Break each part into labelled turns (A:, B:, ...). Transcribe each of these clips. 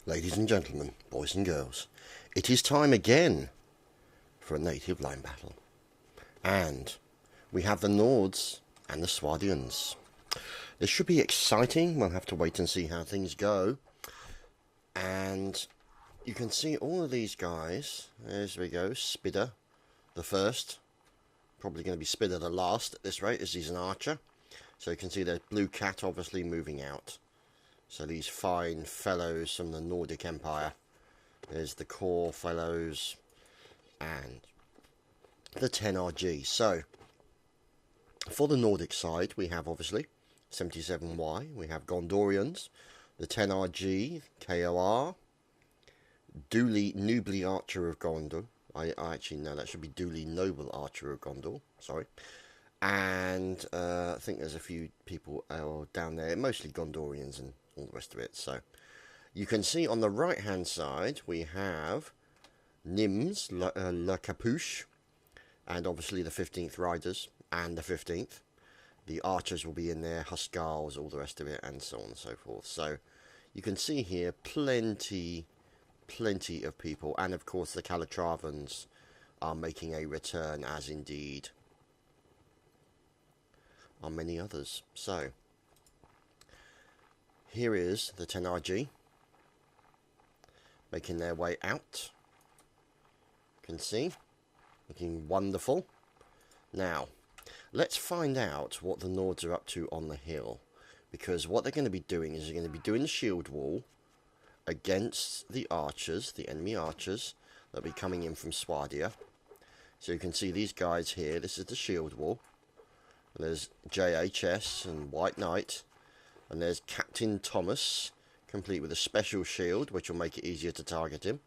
A: Ladies and gentlemen, boys and girls, it is time again for a native line battle. And we have the Nords and the Swardians. This should be exciting. We'll have to wait and see how things go. And you can see all of these guys. There we go. Spidder, the first. Probably going to be Spidder the last at this rate, as he's an archer. So you can see there's Blue Cat obviously moving out. So these fine fellows from the Nordic Empire. There's the core fellows and the 10RG. So for the Nordic side, we have obviously 77Y. We have Gondorians, the 10RG, KOR, Dooley Nubly Archer of Gondor. I actually know that should be Dooley Noble Archer of Gondor. Sorry. And I think there's a few people down there, mostly Gondorians and all the rest of it. So you can see on the right hand side we have Nims, La Capuche, and obviously the 15th Riders and the 15th. The archers will be in there, Huskarls, all the rest of it, and so on and so forth. So you can see here plenty of people, and of course the Calatravans are making a return, as indeed are many others. So here is the 10RG making their way out. You can see, looking wonderful. Now, let's find out what the Nords are up to on the hill, because what they're going to be doing is they're going to be doing the shield wall against the archers, the enemy archers that'll be coming in from Swardia. So you can see these guys here. This is the shield wall. There's JHS and White Knight. And there's Captain Thomas, complete with a special shield, which will make it easier to target him.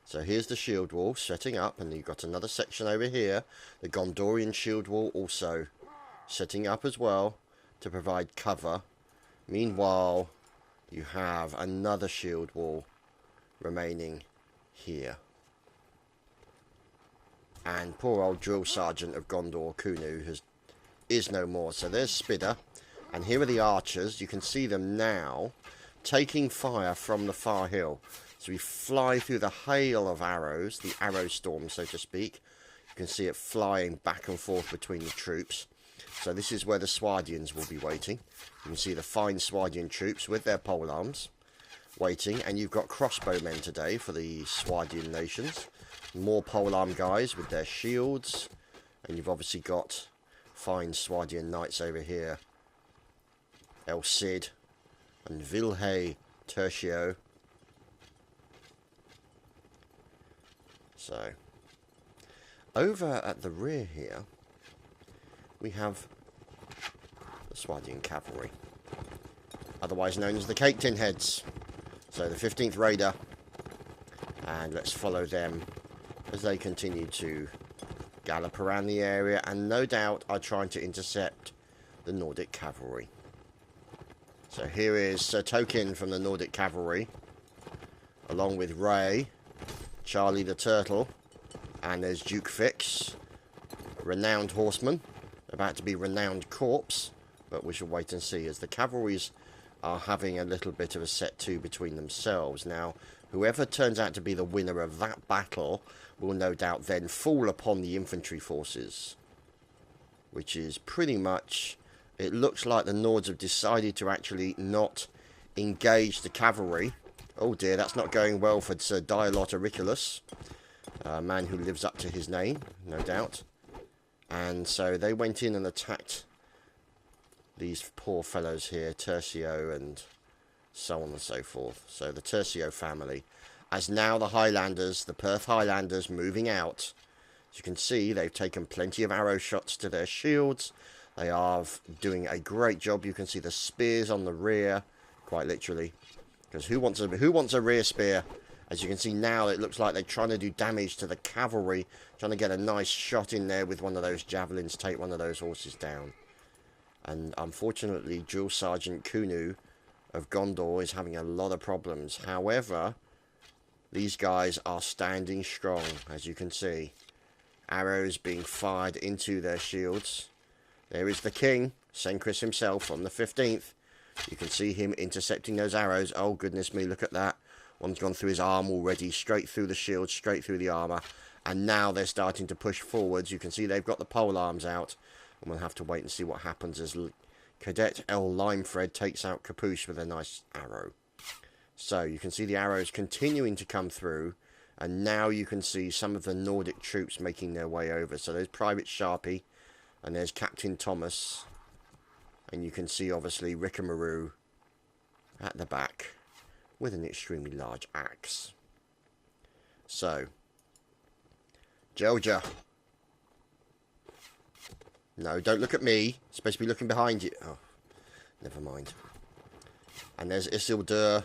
A: So here's the shield wall setting up, and you've got another section over here. The Gondorian shield wall also setting up as well to provide cover. Meanwhile, you have another shield wall remaining here. And poor old drill sergeant of Gondor, Kunu, is no more. So there's Spidder. And here are the archers. You can see them now taking fire from the far hill. So we fly through the hail of arrows, the arrow storm, so to speak. You can see it flying back and forth between the troops. So this is where the Swardians will be waiting. You can see the fine Swardian troops with their polearms waiting. And you've got crossbowmen today for the Swardian nations. More polearm guys with their shields. And you've obviously got fine Swardian knights over here. El Cid and Vilhe Tertio. So, over at the rear here, we have the Swardian cavalry, otherwise known as the Cake Tin Heads. So the 15th Raider, and let's follow them as they continue to gallop around the area, and no doubt are trying to intercept the Nordic cavalry. So here is Sir Token from the Nordic Cavalry, along with Ray, Charlie the Turtle, and there's Duke Fix, renowned horseman, about to be renowned corpse, but we shall wait and see, as the cavalries are having a little bit of a set to between themselves. Now, whoever turns out to be the winner of that battle will no doubt then fall upon the infantry forces, which is pretty much... It looks like the Nords have decided to actually not engage the cavalry. Oh dear, that's not going well for Sir Dialot Auriculus, a man who lives up to his name, no doubt. And so they went in and attacked these poor fellows here, Tertio and so on and so forth. So the Tertio family, as now the Highlanders, the Perth Highlanders, moving out. As you can see, they've taken plenty of arrow shots to their shields. They are doing a great job. You can see the spears on the rear, quite literally. Because who wants a rear spear? As you can see now, it looks like they're trying to do damage to the cavalry. Trying to get a nice shot in there with one of those javelins, take one of those horses down. And unfortunately, Drill Sergeant Kunu of Gondor is having a lot of problems. However, these guys are standing strong, as you can see. Arrows being fired into their shields. There is the king, Senkris himself, on the 15th. You can see him intercepting those arrows. Oh, goodness me, look at that. One's gone through his arm already, straight through the shield, straight through the armour. And now they're starting to push forwards. You can see they've got the pole arms out. And we'll have to wait and see what happens as Cadet L. Limefred takes out Capuche with a nice arrow. So you can see the arrows continuing to come through. And now you can see some of the Nordic troops making their way over. So there's Private Sharpie. And there's Captain Thomas. And you can see, obviously, Rickamaroo at the back with an extremely large axe. So, Georgia. No, don't look at me. It's supposed to be looking behind you. Oh, never mind. And there's Isildur,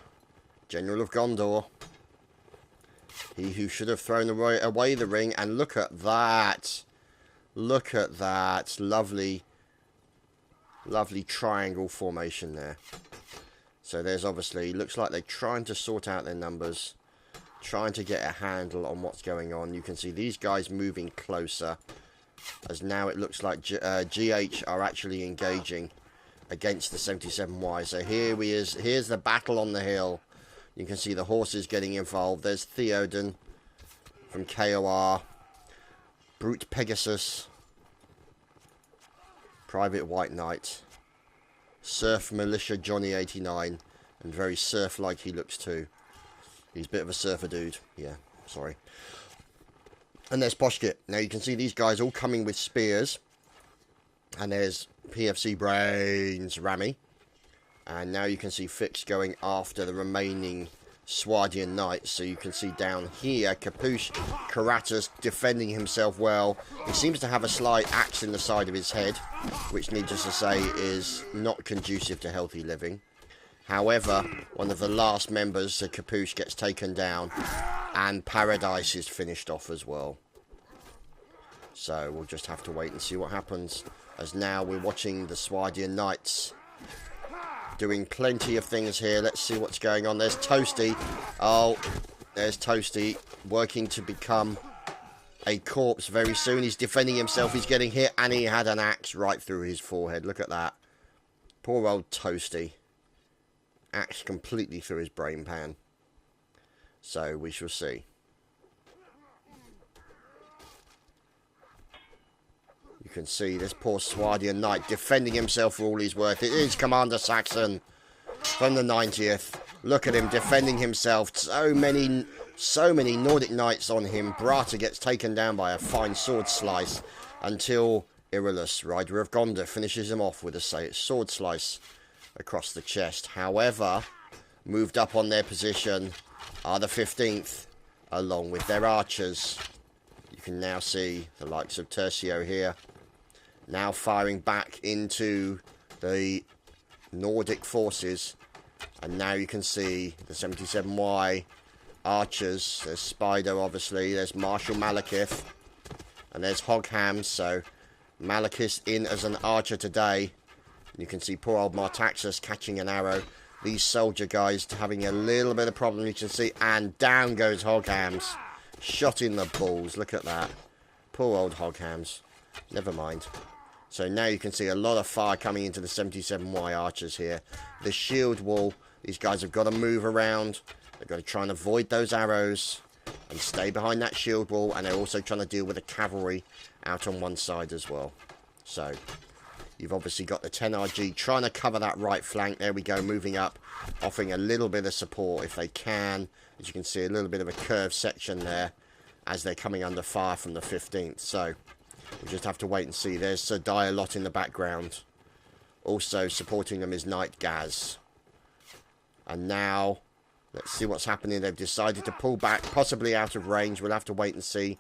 A: General of Gondor. He who should have thrown away the ring. And look at that. Look at that. Lovely, lovely triangle formation there. So there's obviously, looks like they're trying to sort out their numbers. Trying to get a handle on what's going on. You can see these guys moving closer. As now it looks like GH are actually engaging against the 77Y. So here's the battle on the hill. You can see the horses getting involved. There's Theoden from KOR. Brute Pegasus. Private White Knight. Surf Militia Johnny 89. And very surf-like he looks too. He's a bit of a surfer dude. Yeah, sorry. And there's Poshkit. Now you can see these guys all coming with spears. And there's PFC Brains Rami. And now you can see Fix going after the remaining Swadian Knights. So you can see down here, Capuche Karatas defending himself well. He seems to have a slight axe in the side of his head, which needless to say is not conducive to healthy living. However, one of the last members of Capuche gets taken down, and Paradise is finished off as well. So we'll just have to wait and see what happens, as now we're watching the Swadian Knights doing plenty of things here. Let's see what's going on. There's Toasty. Oh, there's Toasty working to become a corpse very soon. He's defending himself. He's getting hit, and he had an axe right through his forehead. Look at that. Poor old Toasty. Axe completely through his brain pan. So we shall see. You can see this poor Swadian Knight defending himself for all he's worth. It is Commander Saxon from the 90th. Look at him defending himself. So many Nordic Knights on him. Brata gets taken down by a fine sword slice until Irilus, Rider of Gondor, finishes him off with a sword slice across the chest. However, moved up on their position are the 15th, along with their archers. You can now see the likes of Tercio here, now firing back into the Nordic forces. And now you can see the 77Y archers. There's Spider, obviously. There's Marshal Malekith. And there's Hogham. So Malekith in as an archer today. You can see poor old Martaxus catching an arrow. These soldier guys having a little bit of problem, you can see. And down goes Hoghams. Shot in the balls. Look at that. Poor old Hoghams. Never mind. So now you can see a lot of fire coming into the 77Y archers here. The shield wall. These guys have got to move around. They've got to try and avoid those arrows and stay behind that shield wall. And they're also trying to deal with the cavalry out on one side as well. So you've obviously got the 10RG trying to cover that right flank. There we go, moving up, offering a little bit of support if they can. As you can see, a little bit of a curved section there as they're coming under fire from the 15th. So we'll just have to wait and see. There's Sir Dialot in the background. Also supporting them is Knight Gaz. And now, let's see what's happening. They've decided to pull back, possibly out of range. We'll have to wait and see.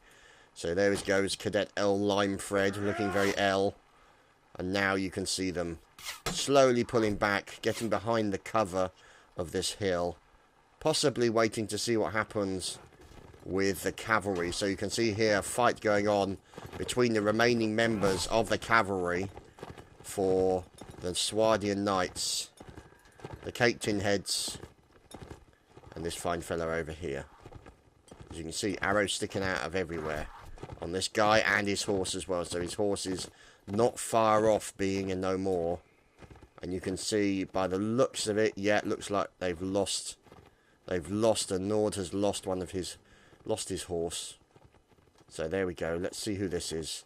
A: So there goes Cadet L. Limefred, looking very L. And now you can see them slowly pulling back, getting behind the cover of this hill. Possibly waiting to see what happens with the cavalry. So you can see here a fight going on between the remaining members of the cavalry for the Swadian Knights, the Cake Tin Heads, and this fine fellow over here. As you can see, arrows sticking out of everywhere on this guy and his horse as well. So his horse is not far off being a no more. And you can see by the looks of it, yeah, it looks like they've lost They've lost, and Nord has lost his horse. So there we go. Let's see who this is.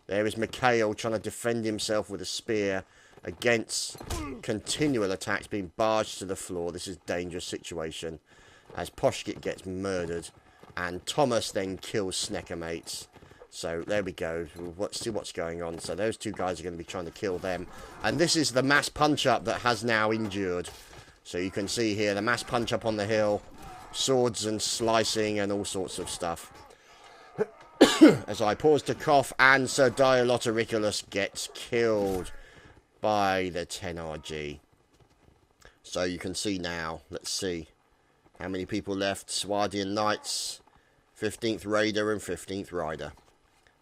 A: There is Mikhail trying to defend himself with a spear against continual attacks, being barged to the floor. This is a dangerous situation as Poshkit gets murdered and Thomas then kills Snecker mates. So there we go. Let's see what's going on. So those two guys are going to be trying to kill them. And this is the mass punch-up that has now endured. So you can see here the mass punch-up on the hill. Swords and slicing and all sorts of stuff. As I pause to cough, and Sir Dialotoriculus gets killed by the 10RG. So you can see now, let's see how many people left. Swardian Knights, 15th Raider and 15th Rider.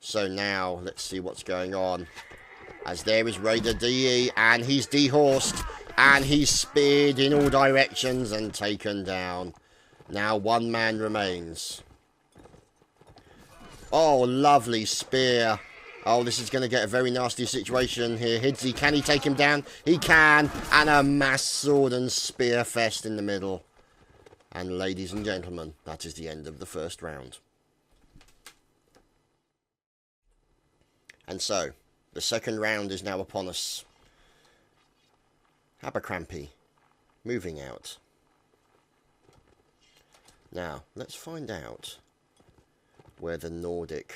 A: So now let's see what's going on. As there is Raider DE, and he's dehorsed, and he's speared in all directions and taken down. Now one man remains. Oh, lovely spear. Oh, this is going to get a very nasty situation here. Hidsy, can he take him down? He can. And a mass sword and spear fest in the middle. And ladies and gentlemen, that is the end of the first round. And so, the second round is now upon us. Abercrombie, moving out. Now, let's find out where the Nordic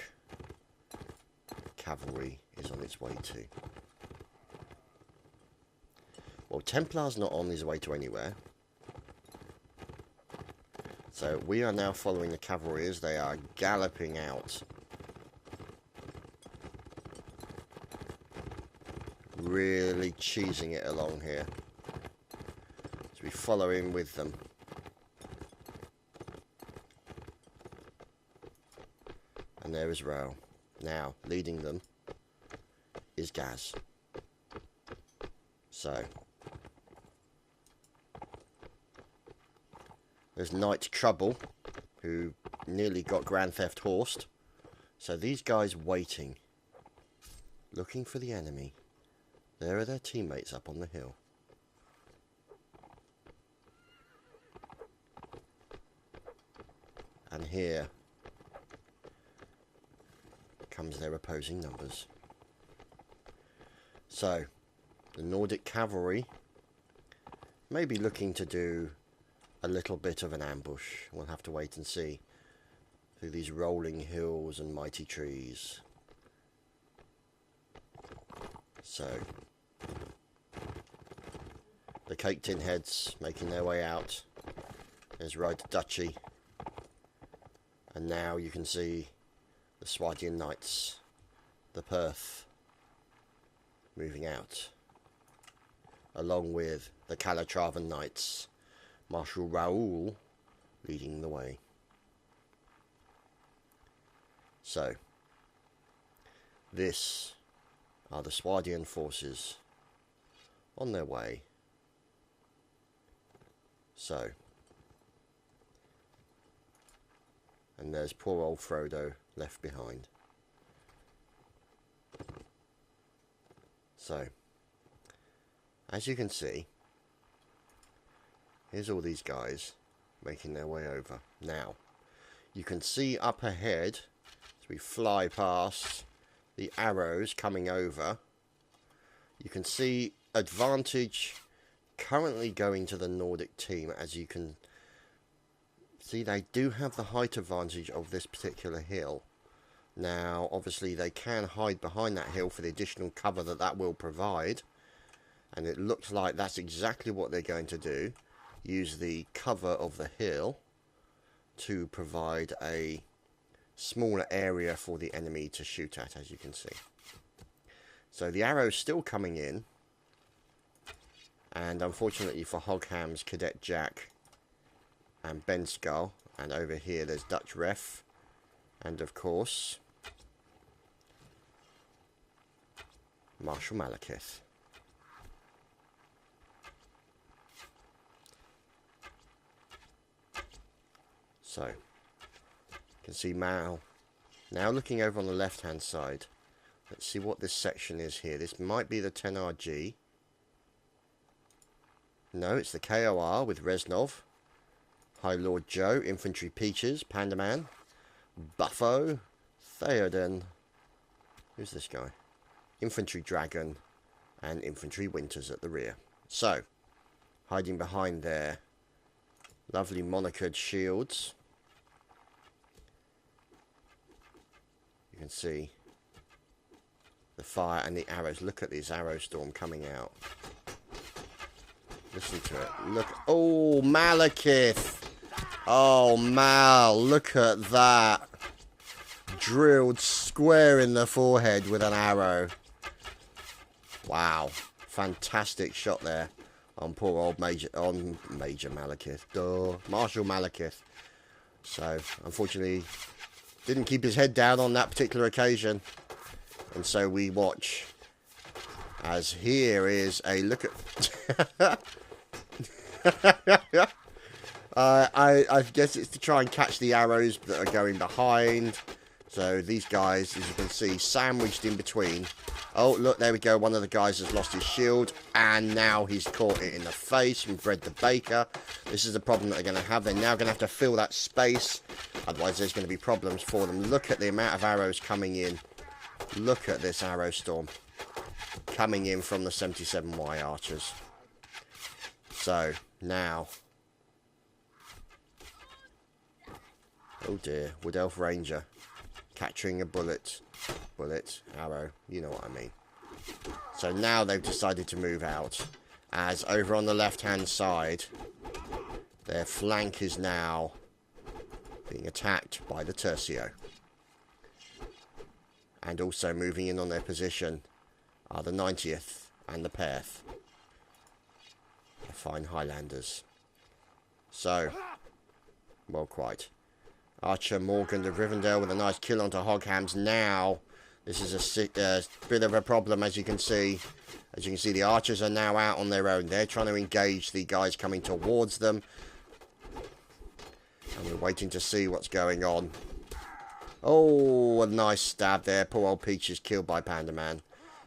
A: cavalry is on its way to. Well, Templar's not on his way to anywhere. So we are now following the cavalry as they are galloping out. Really cheesing it along here. So we follow in with them. And there is Rail. Now, leading them is Gaz. So, there's Knight Trouble, who nearly got Grand Theft horsed. So these guys waiting, looking for the enemy. There are their teammates up on the hill. And here comes their opposing numbers. So, the Nordic cavalry may be looking to do a little bit of an ambush. We'll have to wait and see through these rolling hills and mighty trees. So, the Cake Tin Heads making their way out. There's Rider Duchy. And now you can see the Swardian Knights, the Perth, moving out, along with the Calatravan Knights, Marshal Raoul leading the way. So, this are the Swardian forces on their way. So, and there's poor old Frodo left behind. So, as you can see, here's all these guys making their way over. Now, you can see up ahead, as we fly past, the arrows coming over. You can see advantage currently going to the Nordic team. As you can see, they do have the height advantage of this particular hill. Now, obviously, they can hide behind that hill for the additional cover that will provide. And it looks like that's exactly what they're going to do. Use the cover of the hill to provide a smaller area for the enemy to shoot at, as you can see. So the arrow's still coming in. And unfortunately for Hogham's Cadet Jack and Ben Skull, and over here there's Dutch Ref, and of course Marshal Malekith. So, you can see Mal now looking over on the left hand side. Let's see what this section is here. This might be the 10RG. No, it's the KOR with Reznov. High Lord Joe, Infantry Peaches, Panda Man, Buffo, Theoden. Who's this guy? Infantry Dragon, and Infantry Winters at the rear. So, hiding behind their lovely monocred shields, you can see the fire and the arrows. Look at this arrow storm coming out. Listen to it. Look. Oh, Malekith. Oh, Mal. Look at that. Drilled square in the forehead with an arrow. Wow. Fantastic shot there on poor old Major Malekith. Duh. Marshal Malekith. So, unfortunately, didn't keep his head down on that particular occasion. And so we watch as here is a look at... I guess it's to try and catch the arrows that are going behind. So these guys, as you can see, sandwiched in between. Oh, look, there we go. One of the guys has lost his shield, and now he's caught it in the face from Bread the Baker. This is the problem that they're going to have. They're now going to have to fill that space. Otherwise, there's going to be problems for them. Look at the amount of arrows coming in. Look at this arrow storm coming in from the 77Y archers. So, now... Oh dear, Wood Elf Ranger. Capturing a bullet, arrow, you know what I mean. So now they've decided to move out. As over on the left-hand side, their flank is now being attacked by the Tercio. And also moving in on their position are the 90th and the Perth. The fine Highlanders. So, well, quite. Archer Morgan of Rivendell with a nice kill onto Hoghams. Now, this is a bit of a problem, as you can see. As you can see, the archers are now out on their own. They're trying to engage the guys coming towards them. And we're waiting to see what's going on. Oh, a nice stab there. Poor old Peach is killed by Panda Man.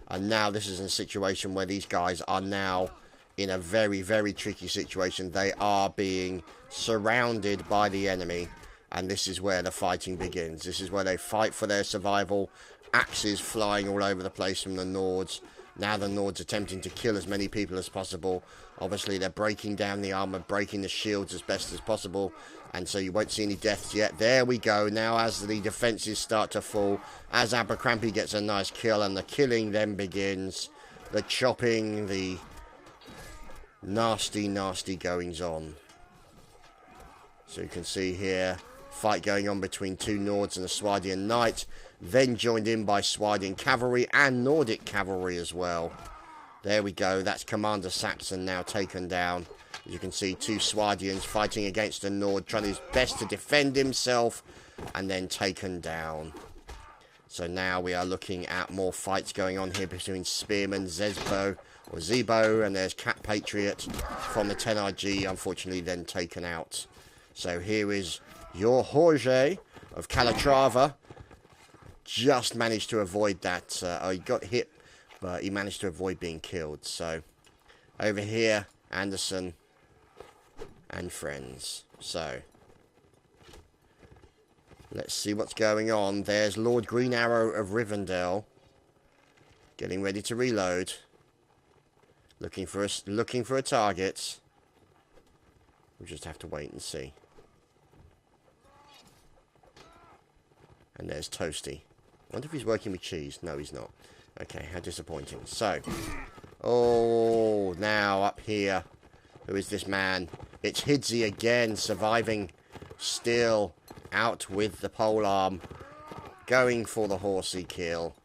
A: And now this is a situation where these guys are now in a very, very tricky situation. They are being surrounded by the enemy. And this is where the fighting begins. This is where they fight for their survival. Axes flying all over the place from the Nords. Now the Nords attempting to kill as many people as possible. Obviously, they're breaking down the armor, breaking the shields as best as possible. And so you won't see any deaths yet. There we go. Now as the defenses start to fall, as Abercrombie gets a nice kill, and the killing then begins. The chopping, the nasty, nasty goings on. So you can see here, fight going on between two Nords and a Swardian Knight, then joined in by Swardian Cavalry and Nordic Cavalry as well. There we go, that's Commander Saxon now taken down. As you can see, two Swardians fighting against a Nord, trying his best to defend himself, and then taken down. So now we are looking at more fights going on here between Spearman, Zebo, and there's Cat Patriot from the 10RG, unfortunately then taken out. So here is your Jorge of Calatrava. Just managed to avoid that. He got hit, but he managed to avoid being killed. So over here, Anderson and friends. So let's see what's going on. There's Lord Green Arrow of Rivendell getting ready to reload. Looking for a target. We'll just have to wait and see. And there's Toasty. I wonder if he's working with cheese. No, he's not. Okay, how disappointing. So, oh, now up here. Who is this man? It's Hidzy again, surviving still out with the polearm. Going for the horsey kill.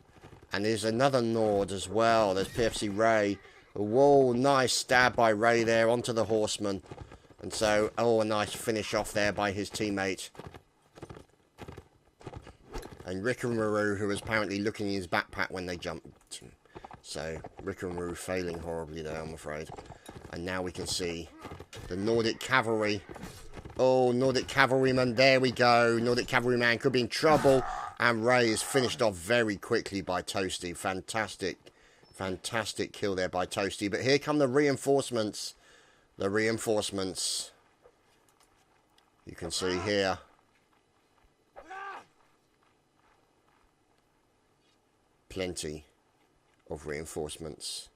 A: And there's another Nord as well. There's PFC Ray. Whoa, nice stab by Ray there onto the horseman. And so, oh, a nice finish off there by his teammate. And Rickamaroo, who was apparently looking in his backpack when they jumped. So, Rickamaroo failing horribly there, I'm afraid. And now we can see the Nordic Cavalry. Oh, Nordic Cavalryman, there we go. Nordic Cavalryman could be in trouble. And Ray is finished off very quickly by Toasty. Fantastic, fantastic kill there by Toasty. But here come the reinforcements. The reinforcements. You can see here plenty of reinforcements.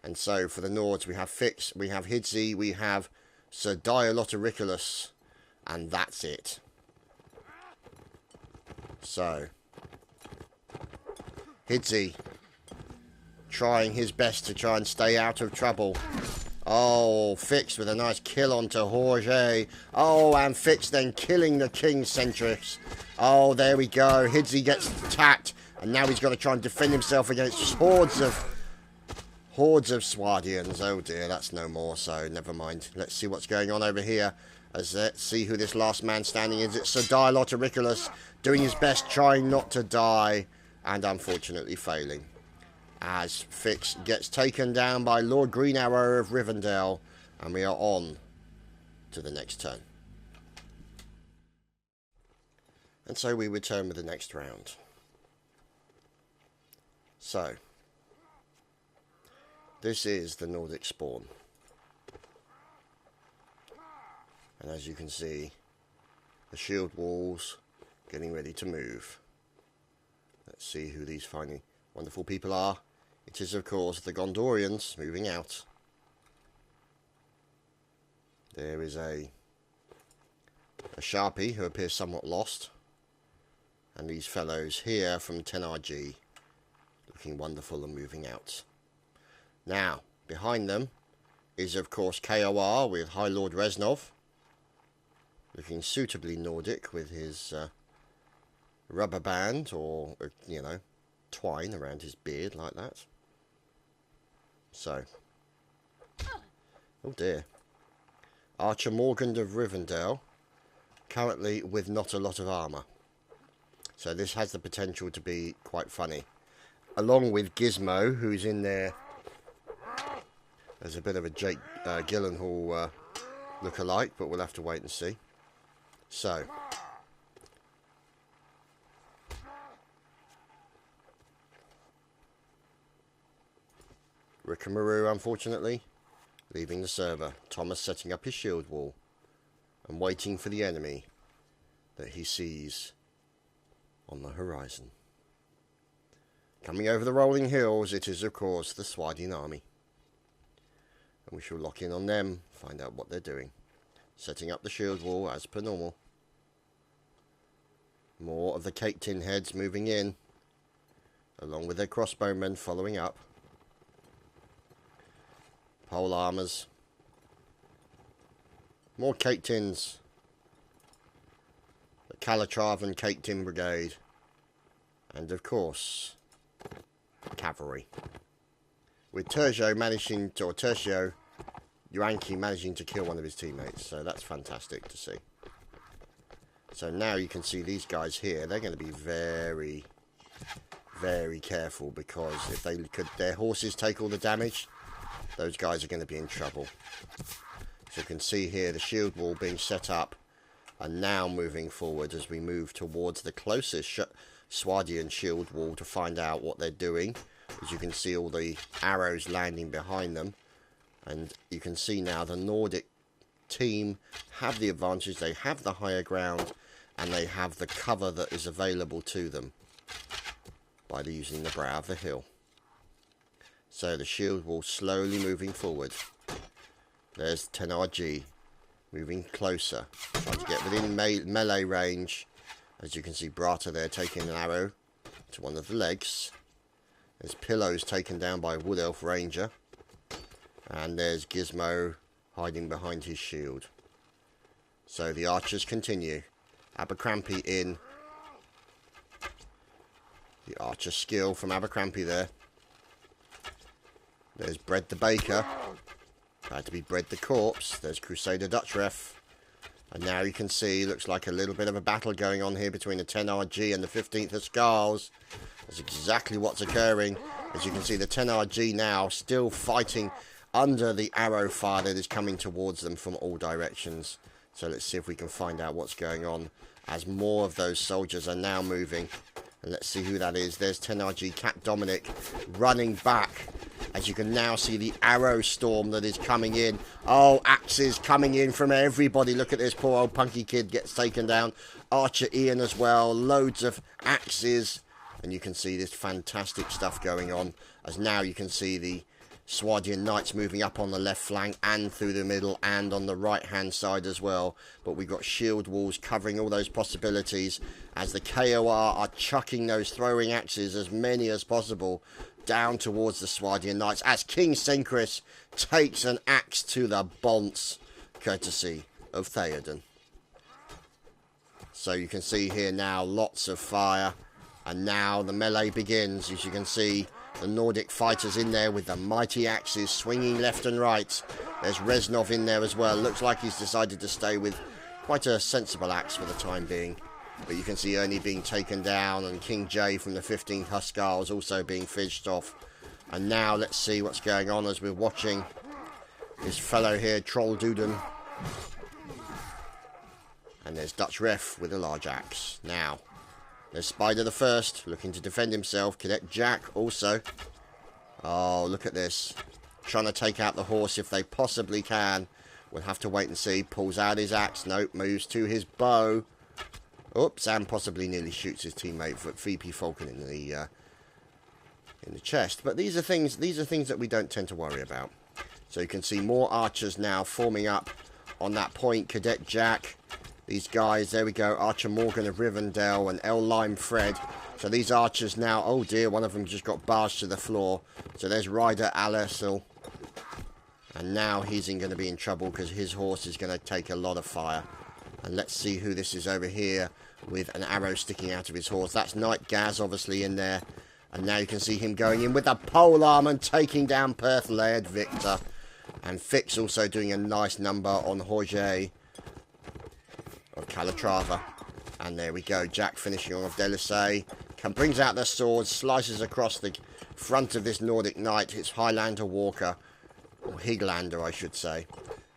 A: And so for the Nords we have Fix, we have Hidzi, we have Sir Dialotoriculus, and that's it. So Hidzi trying his best to try and stay out of trouble. Oh, Fix with a nice kill onto Jorge. Oh, and Fix then killing the King Centrix. Oh, there we go. Hidzi gets attacked, and now he's got to try and defend himself against hordes of Swadians. Oh dear, that's no more, so never mind. Let's see what's going on over here. Let's see who this last man standing is. It's Sir Dialotoriculus doing his best, trying not to die, and unfortunately failing, as Fix gets taken down by Lord Green Arrow of Rivendell, and we are on to the next turn. And so we return with the next round. So this is the Nordic spawn, and as you can see, the shield walls getting ready to move. Let's see who these fine, wonderful people are. It is, of course, the Gondorians moving out. There is a Sharpie who appears somewhat lost, and these fellows here from 10RG looking wonderful and moving out. Now, behind them is, of course, KOR with High Lord Reznov, looking suitably Nordic with his rubber band, or, you know, twine around his beard like that. So, oh dear. Archer Morgand of Rivendell, currently with not a lot of armour. So this has the potential to be quite funny. Along with Gizmo, who's in there. There's a bit of a Jake Gyllenhaal look-alike, but we'll have to wait and see. So, Rikamaru, unfortunately, leaving the server. Thomas setting up his shield wall and waiting for the enemy that he sees on the horizon. Coming over the rolling hills, it is, of course, the Swadian army. And we shall lock in on them, find out what they're doing. Setting up the shield wall as per normal. More of the cake tin heads moving in, along with their crossbowmen following up. Pole armors. More cake tins. The Calatravan Cake Tin Brigade. And of course, cavalry. With Tertio Yuanki managing to kill one of his teammates. So that's fantastic to see. So now you can see these guys here. They're going to be very, very careful, because if their horses take all the damage, those guys are going to be in trouble. So you can see here the shield wall being set up, and now moving forward as we move towards the closest Swadian shield wall to find out what they're doing. As you can see all the arrows landing behind them, and you can see now the Nordic team have the advantage. They have the higher ground, and they have the cover that is available to them by using the brow of the hill. So the shield wall slowly moving forward. There's 10RG moving closer, trying to get within melee range. As you can see, Brata there taking an arrow to one of the legs. There's Pillows taken down by Wood Elf Ranger. And there's Gizmo hiding behind his shield. So the archers continue. Abercrombie in. The archer skill from Abercrombie there. There's Bread the Baker. About to be Bread the Corpse. There's Crusader Dutch Ref. And now you can see, looks like a little bit of a battle going on here between the 10RG and the 15th of Skulls. That's exactly what's occurring. As you can see, the 10RG now still fighting under the arrow fire that is coming towards them from all directions. So let's see if we can find out what's going on, as more of those soldiers are now moving. And let's see who that is. There's 10RG Cat Dominic running back. As you can now see the arrow storm that is coming in. Oh, axes coming in from everybody. Look at this poor old punky kid gets taken down. Archer Ian as well. Loads of axes. And you can see this fantastic stuff going on. As now you can see the Swadian Knights moving up on the left flank and through the middle and on the right hand side as well. But we've got shield walls covering all those possibilities as the KOR are chucking those throwing axes, as many as possible, down towards the Swadian Knights as King Senkris takes an axe to the bonce, courtesy of Theoden. So you can see here now lots of fire, and now the melee begins. As you can see, the Nordic fighters in there with the mighty axes swinging left and right. There's Reznov in there as well. Looks like he's decided to stay with quite a sensible axe for the time being. But you can see Ernie being taken down, and King J from the 15th Hussars also being fished off. And now let's see what's going on as we're watching this fellow here, Troll Duden. And there's Dutch Ref with a large axe. Now, there's Spider the First looking to defend himself. Cadet Jack also. Oh, look at this. Trying to take out the horse if they possibly can. We'll have to wait and see. Pulls out his axe. Nope, moves to his bow. Oops, and possibly nearly shoots his teammate for VP Falcon in the chest. But these are things that we don't tend to worry about. So you can see more archers now forming up on that point. Cadet Jack, these guys, there we go. Archer Morgan of Rivendell and L Lime Fred. So these archers now, oh dear, one of them just got barged to the floor. So there's Ryder Alessil. And now he's going to be in trouble because his horse is going to take a lot of fire. And let's see who this is over here with an arrow sticking out of his horse. That's Knight Gaz obviously in there. And now you can see him going in with the polearm and taking down Perth Laird Victor. And Fix also doing a nice number on Jorge of Calatrava. And there we go. Jack finishing off Delisay. Brings out the sword, slices across the front of this Nordic Knight. It's Highlander Walker, or Higlander I should say,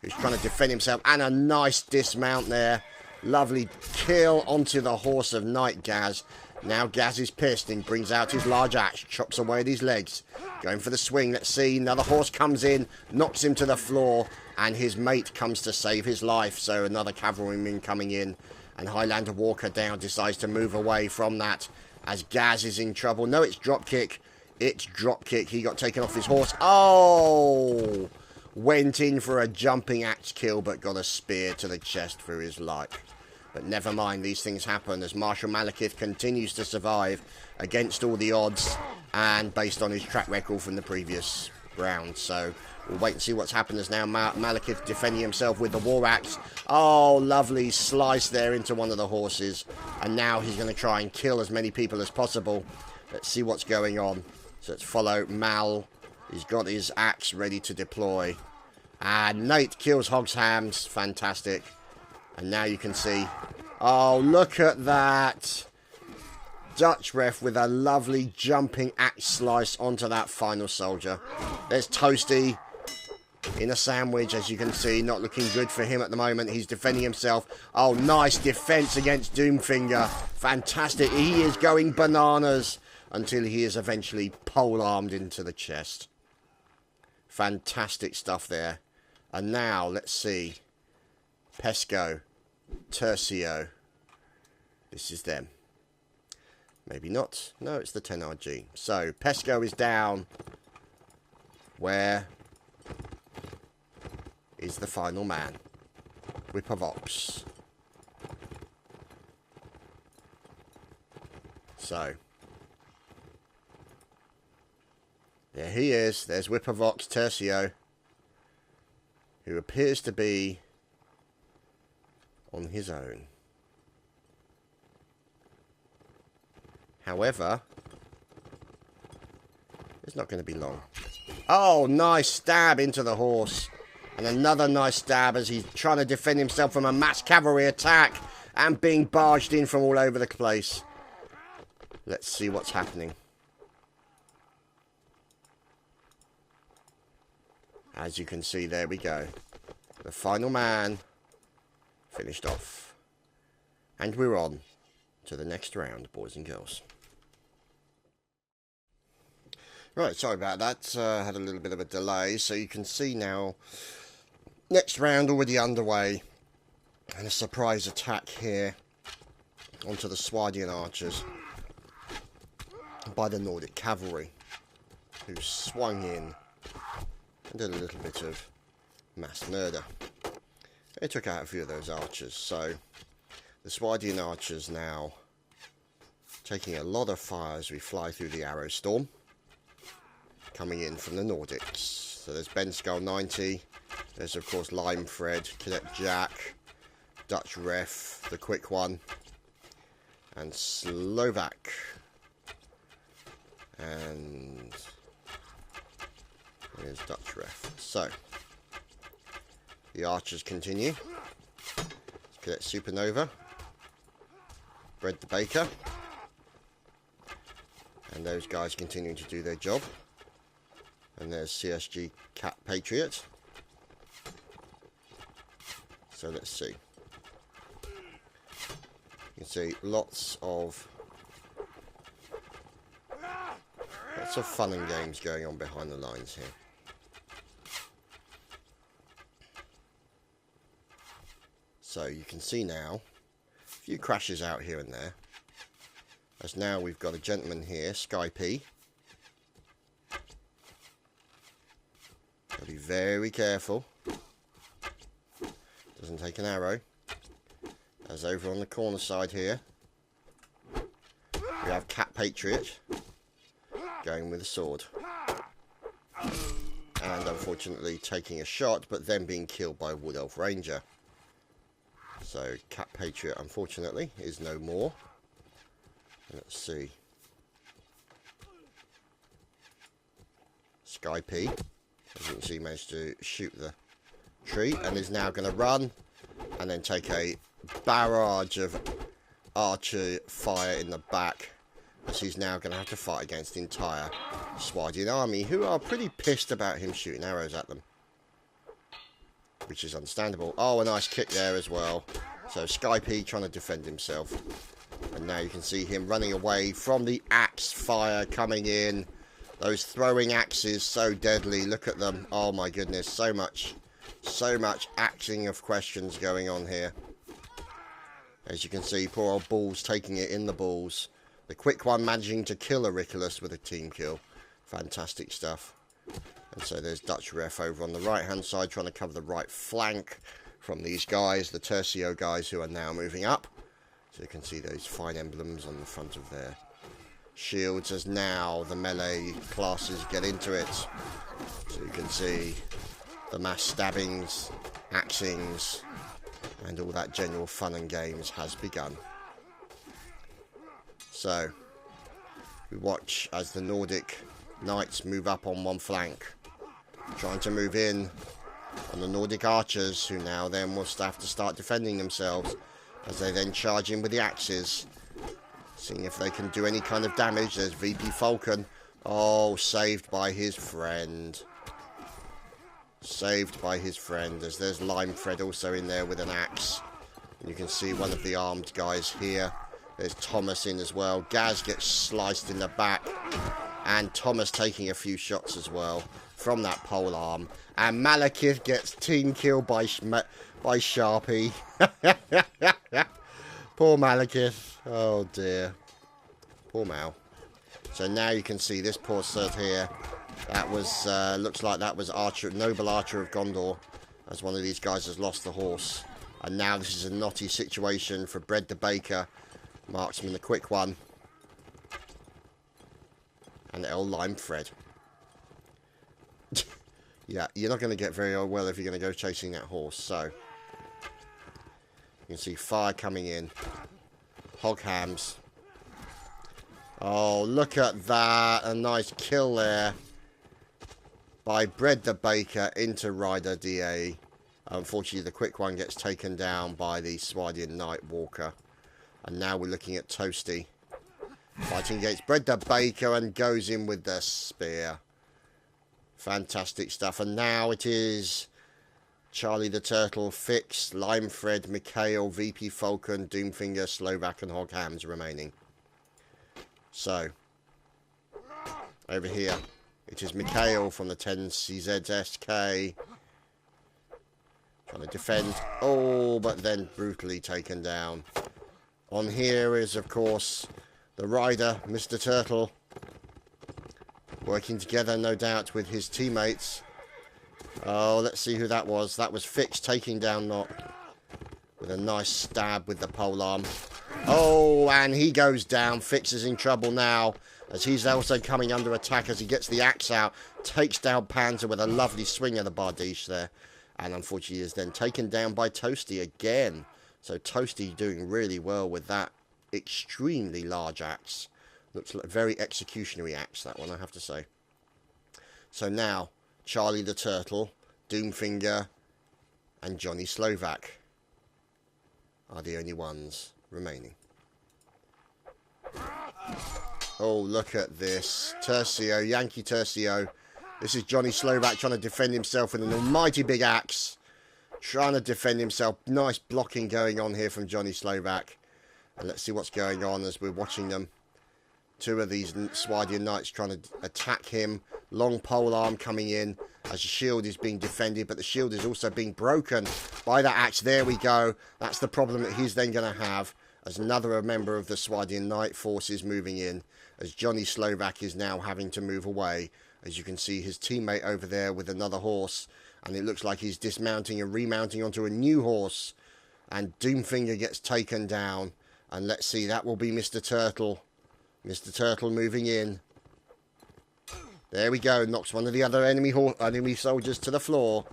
A: who's trying to defend himself. And a nice dismount there. Lovely kill onto the horse of Knight Gaz. Now Gaz is pissed and brings out his large axe, chops away at his legs. Going for the swing, let's see. Another horse comes in, knocks him to the floor, and his mate comes to save his life. So another cavalryman coming in, and Highlander Walker down decides to move away from that as Gaz is in trouble. No, it's dropkick. It's dropkick. He got taken off his horse. Oh! Went in for a jumping axe kill, but got a spear to the chest for his life. But never mind, these things happen as Marshal Malekith continues to survive against all the odds and based on his track record from the previous round. So we'll wait and see what's happened as now Malekith defending himself with the war axe. Oh, lovely slice there into one of the horses. And now he's going to try and kill as many people as possible. Let's see what's going on. So let's follow Mal. He's got his axe ready to deploy. And Nate kills Hogshams. Fantastic. And now you can see, oh, look at that. Dutch Ref with a lovely jumping axe slice onto that final soldier. There's Toasty in a sandwich, as you can see. Not looking good for him at the moment. He's defending himself. Oh, nice defense against Doomfinger. Fantastic. He is going bananas until he is eventually polearmed into the chest. Fantastic stuff there. And now, let's see. Pesco, Tercio. This is them. Maybe not. No, it's the 10RG. So, Pesco is down. Where is the final man? Whip of Ox. So, there he is. There's Whip of Ox, Tercio, who appears to be on his own. However, it's not going to be long. Oh, nice stab into the horse. And another nice stab as he's trying to defend himself from a mass cavalry attack and being barged in from all over the place. Let's see what's happening. As you can see, there we go. The final man finished off. And we're on to the next round, boys and girls. Right, sorry about that. Had a little bit of a delay. So you can see now, next round already underway. And a surprise attack here onto the Swardian archers by the Nordic cavalry, who swung in and did a little bit of mass murder. They took out a few of those archers, so the Swardian archers now taking a lot of fire as we fly through the arrow storm, coming in from the Nordics. So there's Ben Skull 90, there's of course Lime Fred, Cadet Jack, Dutch Ref, the quick one, and Slovak. And here's Dutch Ref. So the archers continue. Cadet Supernova, Bread the Baker, and those guys continuing to do their job. And there's CSG Cat Patriot. So let's see. You can see lots of fun and games going on behind the lines here. So you can see now a few crashes out here and there. As now we've got a gentleman here, Sky P. Gotta be very careful. Doesn't take an arrow. As over on the corner side here, we have Cat Patriot going with a sword. And unfortunately taking a shot, but then being killed by a Wood Elf Ranger. So Cat Patriot, unfortunately, is no more. Let's see. Sky P, as you can see, managed to shoot the tree and is now going to run and then take a barrage of archer fire in the back, as he's now going to have to fight against the entire Swardian army, who are pretty pissed about him shooting arrows at them, which is understandable. Oh, a nice kick there as well. So Sky P trying to defend himself. And now you can see him running away from the axe fire coming in. Those throwing axes, so deadly. Look at them. Oh my goodness, so much axing of questions going on here. As you can see, poor old Balls taking it in the balls. The quick one managing to kill Auriculus with a team kill. Fantastic stuff. And so there's Dutch Ref over on the right hand side trying to cover the right flank from these guys, the Tercio guys, who are now moving up. So you can see those fine emblems on the front of their shields as now the melee classes get into it. So you can see the mass stabbings, axings, and all that general fun and games has begun. So we watch as the Nordic Knights move up on one flank, trying to move in on the Nordic archers, who now then will have to start defending themselves as they then charge in with the axes, seeing if they can do any kind of damage. There's VP Falcon. Oh, saved by his friend. Saved by his friend, as there's Lime Fred also in there with an axe. And you can see one of the armed guys here. There's Thomas in as well. Gaz gets sliced in the back, and Thomas taking a few shots as well from that pole arm. And Malekith gets team killed by Sharpie. Poor Malekith. Oh dear. Poor Mal. So now you can see this poor Serd here. That was, looks like that was Noble Archer of Gondor, as one of these guys has lost the horse. And now this is a knotty situation for Bread the Baker, Marksman the quick one, and El Lime Fred. Yeah, you're not going to get very well if you're going to go chasing that horse. So you can see fire coming in. Hog hams. Oh, look at that. A nice kill there by Bread the Baker into Rider DA. Unfortunately, the quick one gets taken down by the Swardian Night Walker. And now we're looking at Toasty fighting against Bread the Baker and goes in with the spear. Fantastic stuff. And now it is Charlie the Turtle, Fix, Lime Fred, Mikhail, VP Falcon, Doomfinger, Slovak, and Hog Hams remaining. So over here It is Mikhail from the 10CZSK. Trying to defend. Oh, but then brutally taken down. On here is, of course, the rider, Mr. Turtle. Working together, no doubt, with his teammates. Oh, let's see who that was. That was Fix taking down Nock with a nice stab with the polearm. Oh, and he goes down. Fix is in trouble now, as he's also coming under attack as he gets the axe out. Takes down Panzer with a lovely swing of the bardiche there. And unfortunately is then taken down by Toasty again. So Toasty doing really well with that extremely large axe. Looks like a very executionary axe, that one, I have to say. So now, Charlie the Turtle, Doomfinger, and Johnny Slovak are the only ones remaining. Oh, look at this. Tercio, Yankee Tercio. This is Johnny Slovak trying to defend himself with an almighty big axe. Trying to defend himself. Nice blocking going on here from Johnny Slovak. And let's see what's going on as we're watching them. Two of these Swadian Knights trying to attack him. Long polearm coming in as the shield is being defended, but the shield is also being broken by that axe. There we go. That's the problem that he's then going to have, as another member of the Swadian Knight force is moving in, as Johnny Slovak is now having to move away. As you can see, his teammate over there with another horse, and it looks like he's dismounting and remounting onto a new horse, and Doomfinger gets taken down. And let's see, that will be Mr. Turtle. Mr. Turtle moving in. There we go. Knocks one of the other enemy soldiers to the floor.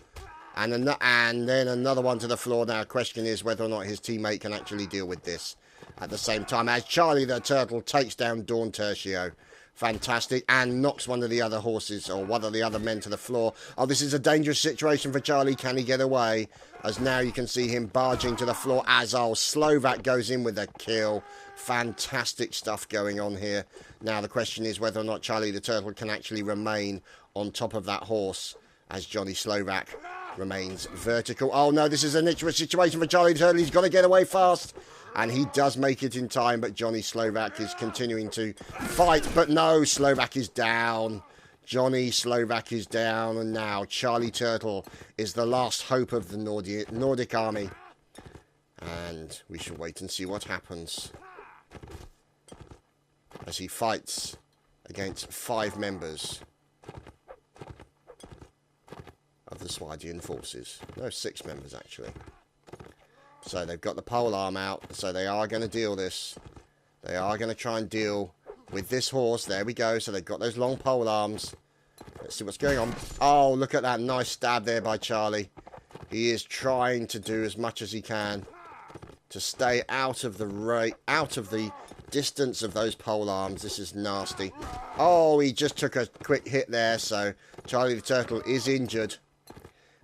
A: And then another one to the floor. Now, the question is whether or not his teammate can actually deal with this at the same time. As Charlie the Turtle takes down Dawn Tertio. Fantastic. And knocks one of the other horses, or one of the other men, to the floor. Oh, this is a dangerous situation for Charlie. Can he get away? As now you can see him barging to the floor as old Slovak goes in with a kill. Fantastic stuff going on here. Now the question is whether or not Charlie the Turtle can actually remain on top of that horse, as Johnny Slovak remains vertical. Oh no, this is a dangerous situation for Charlie the Turtle. He's got to get away fast. And he does make it in time, but Johnny Slovak is continuing to fight. But no, Slovak is down. Johnny Slovak is down. And now Charlie Turtle is the last hope of the Nordic army. And we shall wait and see what happens as he fights against 5 members of the Swadian forces. No, 6 members actually. So they've got the polearm out, so they are going to deal this. They are going to try and deal with this horse. There we go. So they've got those long polearms. Let's see what's going on. Oh, look at that nice stab there by Charlie. He is trying to do as much as he can to stay out of the distance of those polearms. This is nasty. Oh, he just took a quick hit there. So Charlie the Turtle is injured,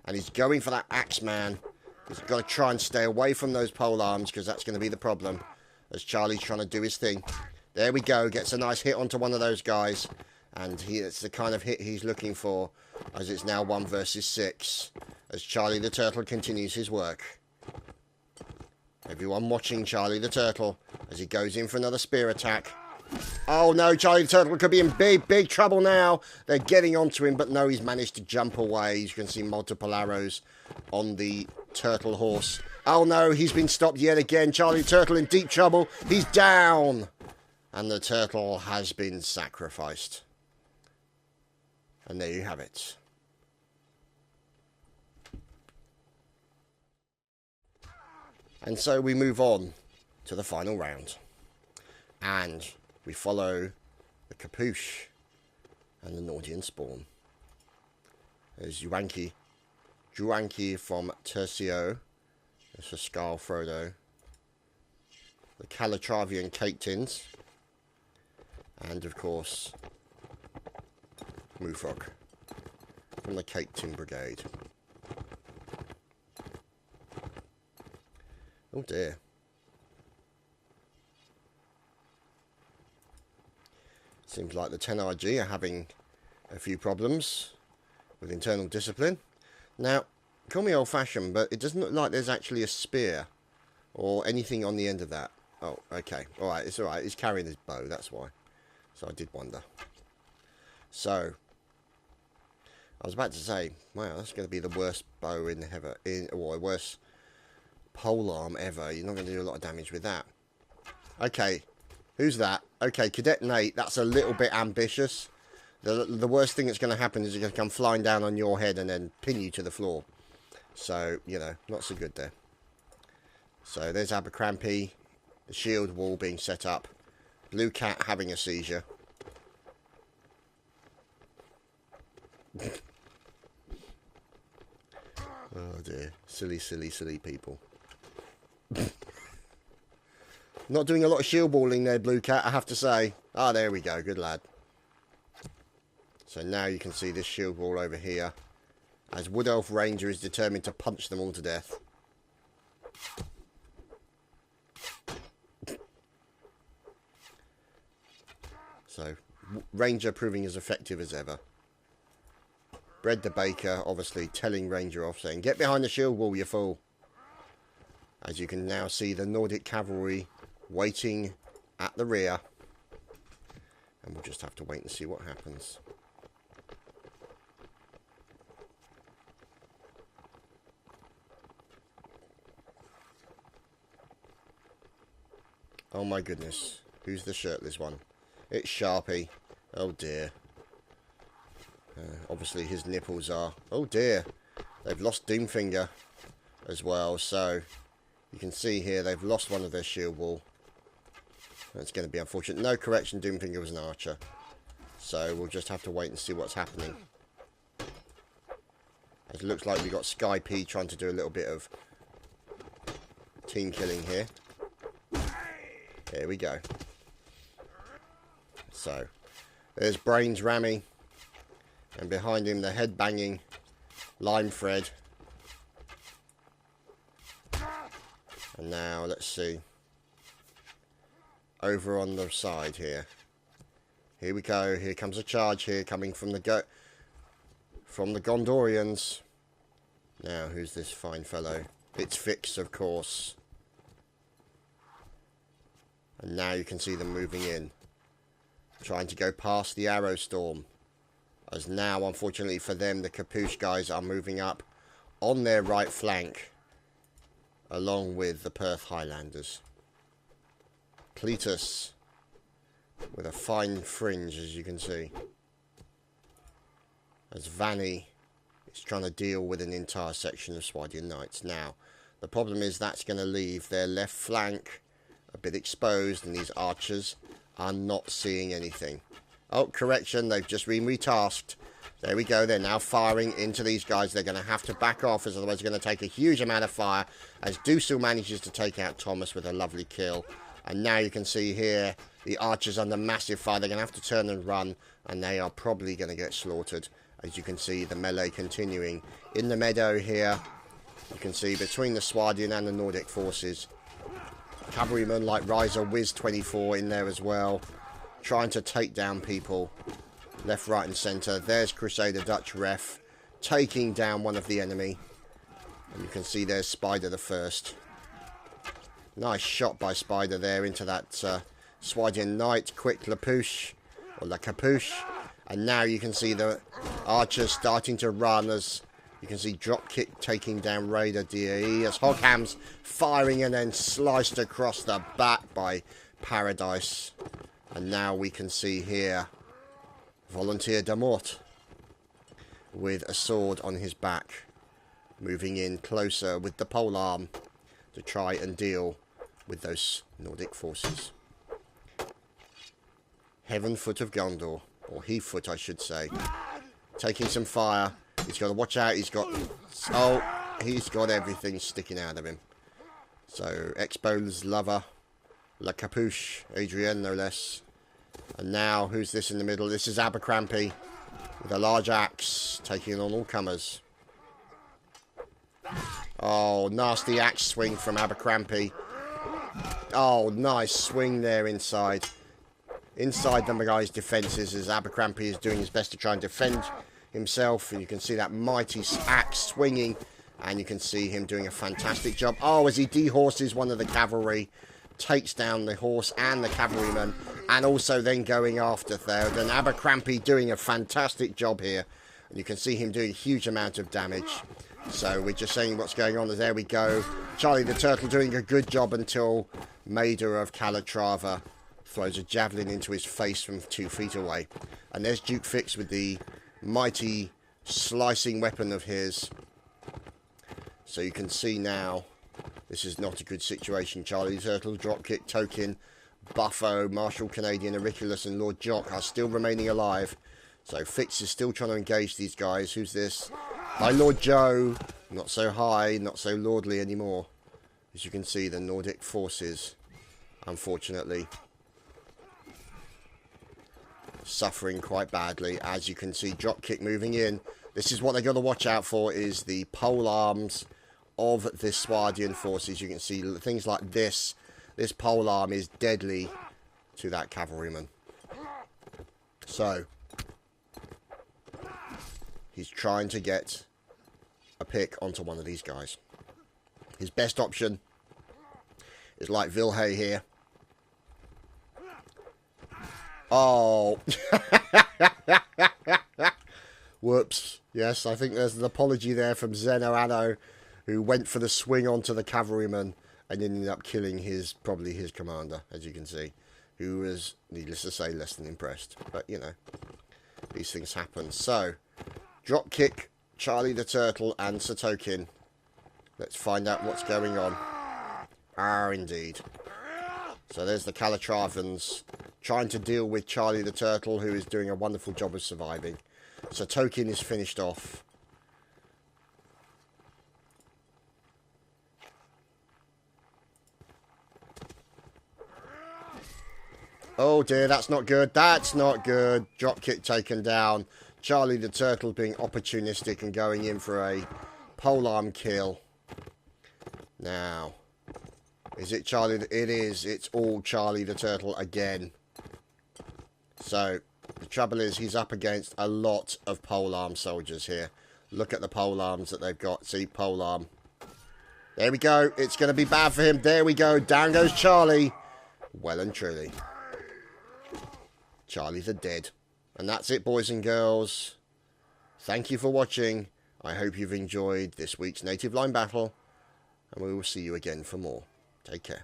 A: and he's going for that Axeman. He's got to try and stay away from those polearms, because that's going to be the problem, as Charlie's trying to do his thing. There we go. Gets a nice hit onto one of those guys. And it's the kind of hit he's looking for, as it's now 1 versus 6. As Charlie the Turtle continues his work. Everyone watching Charlie the Turtle as he goes in for another spear attack. Oh no, Charlie the Turtle could be in big trouble now. They're getting onto him, but no, he's managed to jump away. You can see multiple arrows on the turtle horse. Oh no, he's been stopped yet again. Charlie the Turtle in deep trouble. He's down. And the turtle has been sacrificed. And there you have it. And so we move on to the final round. And we follow the Capuche and the Nordian Spawn. There's Juanki from Tercio. There's for Scarl Frodo. The Calatravian Cake Tins. And of course, Mufok from the Cake Tin Brigade. Oh dear. Seems like the 10RG are having a few problems with internal discipline. Now, call me old-fashioned, but it doesn't look like there's actually a spear or anything on the end of that. Oh, okay. Alright, it's alright. He's carrying his bow, that's why. So I did wonder. So, I was about to say, wow, that's going to be the worst bow in ever, or worst polearm ever. You're not going to do a lot of damage with that. Okay, who's that? Okay, Cadet Nate, that's a little bit ambitious. The worst thing that's going to happen is it's going to come flying down on your head and then pin you to the floor. So, you know, not so good there. So there's Abercrombie, the shield wall being set up. Blue Cat having a seizure. Oh dear. Silly, silly, silly people. Not doing a lot of shield walling there, Blue Cat, I have to say. Ah, there we go. Good lad. So now you can see this shield wall over here. As Wood Elf Ranger is determined to punch them all to death. So, Ranger proving as effective as ever. Bread the Baker, obviously, telling Ranger off, saying, "Get behind the shield wall, you fool." As you can now see the Nordic cavalry waiting at the rear. And we'll just have to wait and see what happens. Oh my goodness. Who's the shirtless one? It's Sharpie. Oh dear. Obviously his nipples are... Oh dear. They've lost Doomfinger as well. So you can see here they've lost one of their shield wall. That's going to be unfortunate. No correction, Doomfinger was an archer. So we'll just have to wait and see what's happening. It looks like we've got Sky P trying to do a little bit of team killing here. Here we go. So, there's Brains Rammy. And behind him, the head-banging Lime Fred. And now, let's see. Over on the side here. Here we go. Here comes a charge here coming from the Gondorians. Now, who's this fine fellow? It's Fix, of course. And now you can see them moving in. Trying to go past the Arrow Storm. As now, unfortunately for them, the Capuche guys are moving up on their right flank. Along with the Perth Highlanders. Cletus. With a fine fringe, as you can see. As Vanny is trying to deal with an entire section of Swardian Knights. Now, the problem is that's going to leave their left flank a bit exposed, and these archers are not seeing anything. Oh, correction, they've just been retasked. There we go, they're now firing into these guys. They're going to have to back off, as otherwise they're going to take a huge amount of fire, as Dusil manages to take out Thomas with a lovely kill. And now you can see here, the archers under massive fire. They're going to have to turn and run, and they are probably going to get slaughtered. As you can see, the melee continuing. In the meadow here, you can see between the Swardian and the Nordic forces, cavalrymen like Riser Wiz 24 in there as well, trying to take down people left, right and centre. There's Crusader Dutch Ref taking down one of the enemy, and you can see there's Spider the first. Nice shot by Spider there into that Swardian Knight. Quick Lapouche, or La Capuche, and now you can see the archers starting to run as you can see Dropkick taking down Raider DAE as Hogham's firing and then sliced across the back by Paradise. And now we can see here Volunteer Damort with a sword on his back, moving in closer with the polearm to try and deal with those Nordic forces. Heavenfoot of Gondor, or Heathfoot I should say, taking some fire. He's got to watch out. He's got everything sticking out of him. So, Expo's lover, La Capuche, Adrienne no less. And now, who's this in the middle? This is Abercrombie with a large axe, taking on all comers. Oh, nasty axe swing from Abercrombie. Oh, nice swing there inside. Inside the guy's defences as Abercrombie is doing his best to try and defend himself, and you can see that mighty axe swinging, and you can see him doing a fantastic job. Oh, as he dehorses one of the cavalry, takes down the horse and the cavalryman, and also then going after third, and Abercrombie doing a fantastic job here And you can see him doing a huge amount of damage. So we're just saying what's going on. There we go. Charlie the Turtle doing a good job until Maida of Calatrava throws a javelin into his face from 2 feet away. And there's Duke Fix with the mighty slicing weapon of his. So you can see now, this is not a good situation. Charlie the Turtle, Dropkick, Token, Buffo, Marshall Canadian, Auriculus and Lord Jock are still remaining alive. So Fix is still trying to engage these guys. Who's this? Hi, Lord Joe. Not so high, not so lordly anymore. As you can see, the Nordic forces, unfortunately, suffering quite badly. As you can see, Dropkick moving in. This is what they've got to watch out for, is the pole arms of the Swardian forces. You can see things like this. This pole arm is deadly to that cavalryman. So he's trying to get a pick onto one of these guys. His best option is like Vilhay here. Oh. Whoops. Yes, I think there's an apology there from Zeno Anno, who went for the swing onto the cavalryman and ended up killing probably his commander, as you can see, who was, needless to say, less than impressed. But, you know, these things happen. So, Dropkick, Charlie the Turtle, and Satokin. Let's find out what's going on. Ah, indeed. So there's the Calatravans trying to deal with Charlie the Turtle, who is doing a wonderful job of surviving. Satokin is finished off. Oh dear, that's not good. That's not good. Dropkick taken down. Charlie the Turtle being opportunistic and going in for a polearm kill. Now, is it Charlie? It is. It's all Charlie the Turtle again. So, the trouble is he's up against a lot of polearm soldiers here. Look at the polearms that they've got. See, polearm. There we go. It's going to be bad for him. There we go. Down goes Charlie. Well and truly. Charlie's a dead. And that's it, boys and girls. Thank you for watching. I hope you've enjoyed this week's Native Line Battle. And we will see you again for more. Take care.